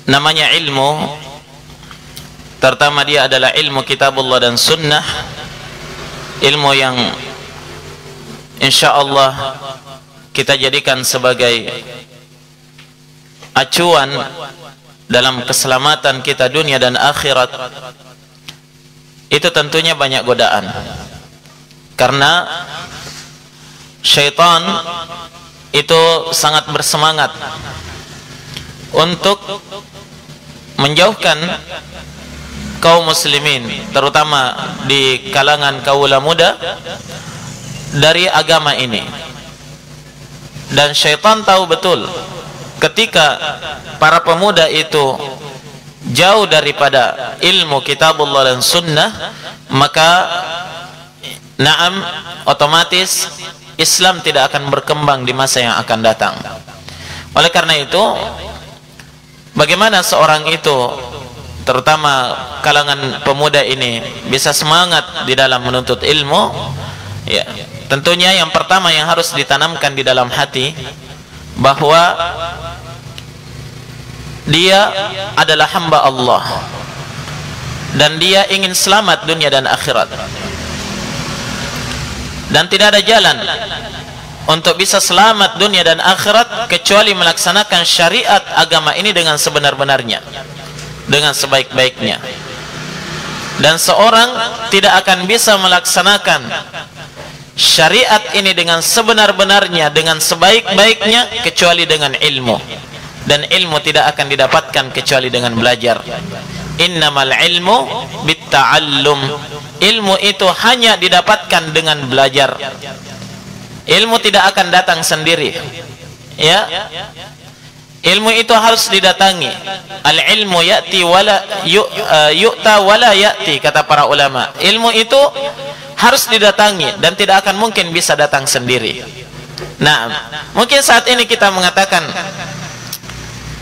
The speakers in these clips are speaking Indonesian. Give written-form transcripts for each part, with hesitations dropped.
namanya ilmu, terutama dia adalah ilmu kitabullah dan sunnah, ilmu yang insya Allah kita jadikan sebagai acuan dalam keselamatan kita dunia dan akhirat. Itu tentunya banyak godaan, karena syaitan itu sangat bersemangat untuk menjauhkan kaum muslimin, terutama di kalangan kaula muda, dari agama ini. Dan syaitan tahu betul ketika para pemuda itu jauh daripada ilmu kitabullah dan sunnah, maka naam, otomatis Islam tidak akan berkembang di masa yang akan datang. Oleh karena itu, bagaimana seorang itu, terutama kalangan pemuda ini, bisa semangat di dalam menuntut ilmu? Ya, tentunya yang pertama yang harus ditanamkan di dalam hati, bahwa dia adalah hamba Allah dan dia ingin selamat dunia dan akhirat, dan tidak ada jalan untuk bisa selamat dunia dan akhirat kecuali melaksanakan syariat agama ini dengan sebenar-benarnya, dengan sebaik-baiknya. Dan seorang tidak akan bisa melaksanakan syariat ini dengan sebenar-benarnya, dengan sebaik-baiknya, kecuali dengan ilmu. Dan ilmu tidak akan didapatkan kecuali dengan belajar. Innamal ilmu bitta'allum. Ilmu itu hanya didapatkan dengan belajar. Ilmu tidak akan datang sendiri. Ya. Ilmu itu harus didatangi. Al-ilmu ya'ti wala yu'ta wala ya'ti, kata para ulama. Ilmu itu harus didatangi dan tidak akan mungkin bisa datang sendiri. Nah, mungkin saat ini kita mengatakan,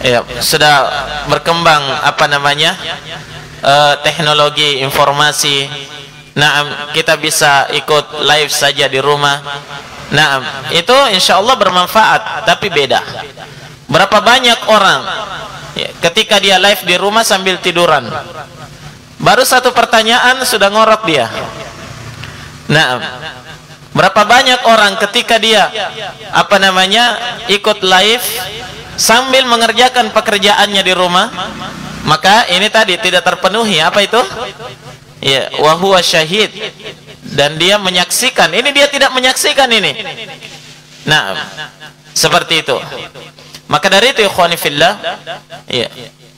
ya, sudah berkembang teknologi informasi. Nah, kita bisa ikut live saja di rumah. Nah, itu insya Allah bermanfaat, tapi beda. Berapa banyak orang ya, ketika dia live di rumah sambil tiduran, baru satu pertanyaan sudah ngorok dia. Nah, berapa banyak orang ketika dia ikut live sambil mengerjakan pekerjaannya di rumah, maka ini tadi tidak terpenuhi apa itu? Ya, wa huwa syahid, dan dia menyaksikan. Ini dia tidak menyaksikan ini. Nah, seperti itu. Maka dari itu ikhwani fillah, ya,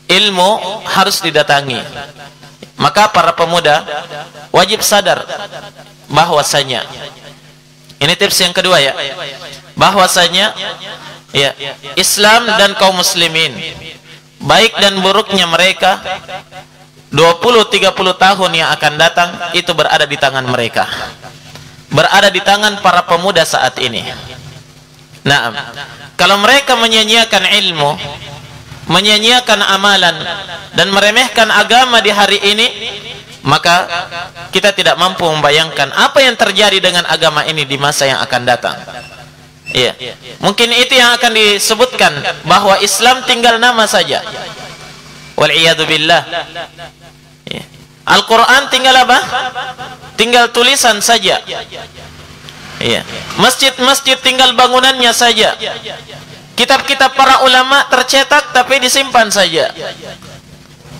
ilmu harus didatangi. Maka para pemuda wajib sadar bahwasanya, ini tips yang kedua ya, bahwasanya ya, Islam dan kaum muslimin, baik dan buruknya mereka 20-30 tahun yang akan datang, itu berada di tangan mereka, berada di tangan para pemuda saat ini. Nah, kalau mereka menyia-nyiakan ilmu, menyia-nyiakan amalan, dan meremehkan agama di hari ini, maka kita tidak mampu membayangkan apa yang terjadi dengan agama ini di masa yang akan datang. Iya, mungkin itu yang akan disebutkan, bahwa Islam tinggal nama saja. Wal'iyadu billah. Al-Quran tinggal apa? Tinggal tulisan saja. Iya. Masjid-masjid tinggal bangunannya saja. Kitab-kitab para ulama tercetak tapi disimpan saja.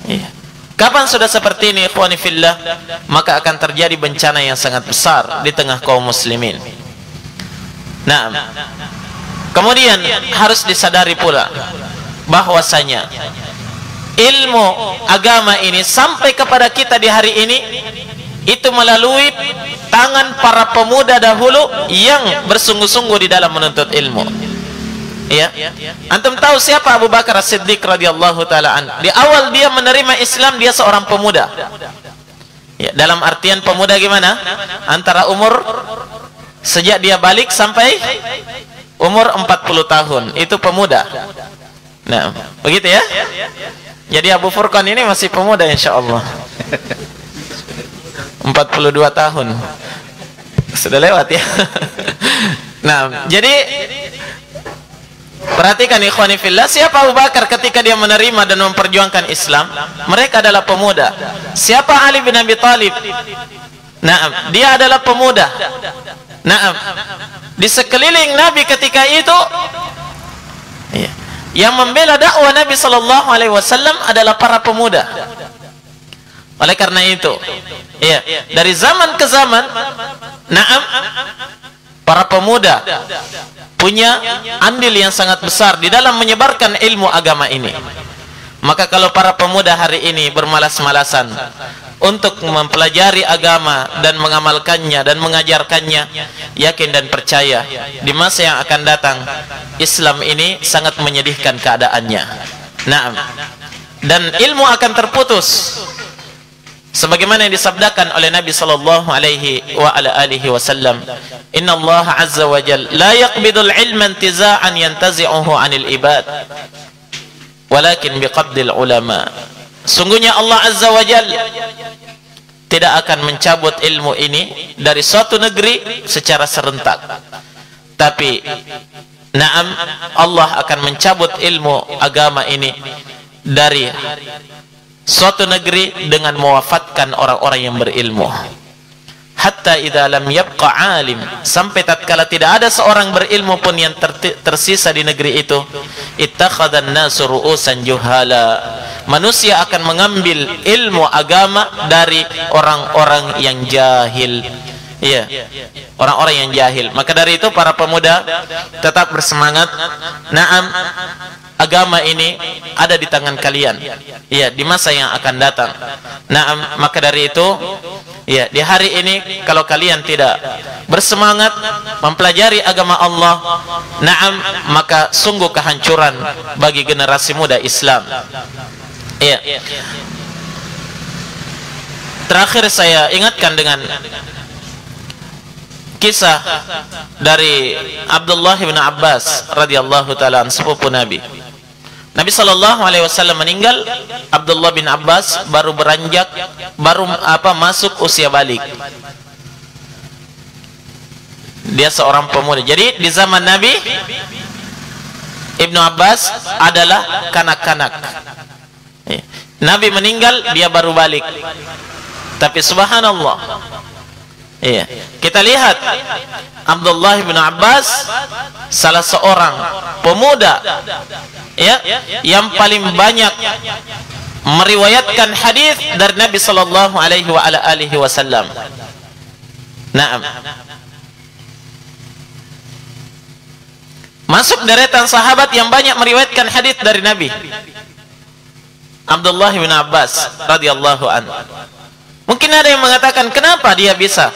Iya. Kapan sudah seperti ini ikhwani fillah, maka akan terjadi bencana yang sangat besar di tengah kaum muslimin. Nah, kemudian harus disadari pula bahwasanya ilmu agama ini sampai kepada kita di hari ini itu melalui tangan para pemuda dahulu yang bersungguh-sungguh di dalam menuntut ilmu. Ya, antum tahu siapa Abu Bakar As-Siddiq radhiyallahu taala an? Di awal dia menerima Islam, dia seorang pemuda. Ya, dalam artian pemuda gimana? Antara umur sejak dia balik sampai umur 40 tahun, itu pemuda. Nah, begitu ya? Jadi Abu Furqan ini masih pemuda insyaallah. 42 tahun. Sudah lewat ya. Nah, jadi Perhatikan ikhwani fillah, siapa Abu Bakar ketika dia menerima dan memperjuangkan Islam? Mereka adalah pemuda. Siapa Ali bin Abi Thalib? Naam, dia adalah pemuda. Naam, di sekeliling Nabi ketika itu, yang membela dakwah Nabi sallallahu alaihi wasallam adalah para pemuda. Oleh karena itu, dari zaman ke zaman, naam, para pemuda punya andil yang sangat besar di dalam menyebarkan ilmu agama ini. Maka kalau para pemuda hari ini bermalas-malasan untuk mempelajari agama dan mengamalkannya dan mengajarkannya, yakin dan percaya di masa yang akan datang Islam ini sangat menyedihkan keadaannya. Naam. Dan ilmu akan terputus. Sebagaimana yang disabdakan oleh Nabi sallallahu alaihi wa ala alihi wasallam, "Inna Allah azza wa jalla la yaqbidul ilma intiza'an yantazi'uhu 'anil ibad, walakin biqabdil ulama." Sungguhnya Allah azza wa jalla tidak akan mencabut ilmu ini dari suatu negeri secara serentak. Tapi naam, Allah akan mencabut ilmu agama ini dari suatu negeri dengan mewafatkan orang-orang yang berilmu. Hatta idza lam yabqa alim, sampai tatkala tidak ada seorang berilmu pun yang tersisa di negeri itu, ittakhadhan nasu ru'usan juhala, manusia akan mengambil ilmu agama dari orang-orang yang jahil. Orang-orang yang jahil. Maka dari itu para pemuda tetap bersemangat. Naam, agama ini ada di tangan kalian. Di masa yang akan datang. Naam, maka dari itu, di hari ini kalau kalian tidak bersemangat mempelajari agama Allah, naam, maka sungguh kehancuran bagi generasi muda Islam. Terakhir saya ingatkan dengan kisah dari Abdullah bin Abbas radhiyallahu taala sepupu Nabi. Nabi sallallahu alaihi wasallam meninggal, Abdullah bin Abbas baru masuk usia balik. Dia seorang pemuda. Jadi di zaman Nabi, Ibnu Abbas adalah kanak-kanak. Nabi meninggal, dia baru balik. Tapi subhanallah, kita lihat Abdullah bin Abbas salah seorang pemuda yang paling banyak meriwayatkan hadis dari Nabi sallallahu alaihi wa ala alihi wasallam. Naam. Masuk deretan sahabat yang banyak meriwayatkan hadis dari Nabi. Abdullah bin Abbas radhiyallahu anhu. Mungkin ada yang mengatakan, kenapa dia bisa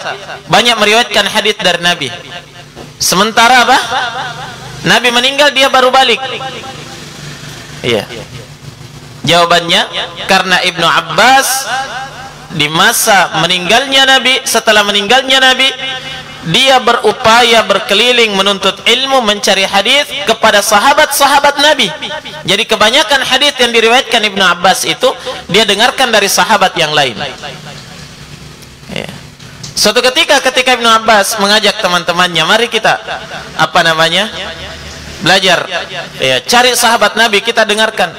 banyak meriwayatkan hadis dari Nabi? Sementara apa? Nabi meninggal, dia baru balik. Jawabannya, karena Ibnu Abbas di masa meninggalnya Nabi, setelah meninggalnya Nabi, dia berupaya berkeliling menuntut ilmu, mencari hadis kepada sahabat-sahabat Nabi. Jadi kebanyakan hadis yang diriwayatkan Ibnu Abbas itu dia dengarkan dari sahabat yang lain. Suatu ketika Ibnu Abbas mengajak teman-temannya, mari kita belajar, cari sahabat Nabi, kita dengarkan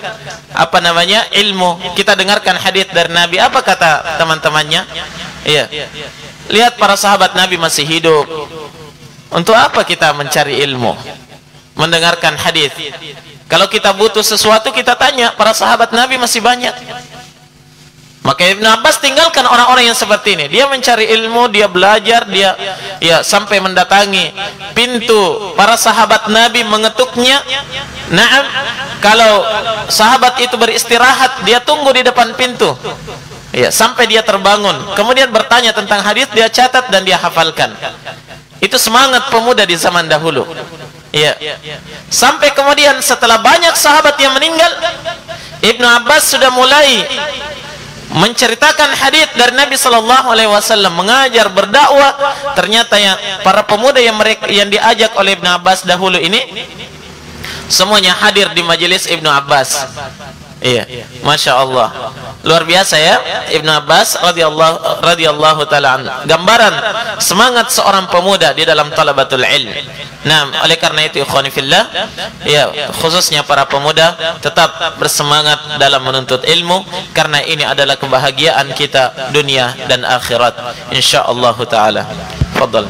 ilmu, kita dengarkan hadis dari Nabi. Apa kata teman-temannya? Lihat para sahabat Nabi masih hidup. Untuk apa kita mencari ilmu, mendengarkan hadis? Kalau kita butuh sesuatu, kita tanya, para sahabat Nabi masih banyak. Maka Ibnu Abbas tinggalkan orang-orang yang seperti ini. Dia mencari ilmu, dia belajar, dia sampai mendatangi pintu para sahabat Nabi, mengetuknya. Naam, kalau sahabat itu beristirahat, dia tunggu di depan pintu. Sampai dia terbangun. Kemudian bertanya tentang hadis, dia catat dan dia hafalkan. Itu semangat pemuda di zaman dahulu. Sampai kemudian setelah banyak sahabat yang meninggal, Ibnu Abbas sudah mulai menceritakan hadis dari Nabi sallallahu alaihi wasallam, mengajar, berdakwah. Ternyata para pemuda yang diajak oleh Ibnu Abbas dahulu ini semuanya hadir di majelis Ibnu Abbas. Iya, masya Allah, luar biasa ya. Ibnu Abbas radhiyallahu taala anhu, gambaran semangat seorang pemuda di dalam talabatul ilm. Nah, oleh karena itu ikhwani fillah, ya khususnya para pemuda tetap bersemangat dalam menuntut ilmu, karena ini adalah kebahagiaan kita dunia dan akhirat insyaallah taala. Fadhal.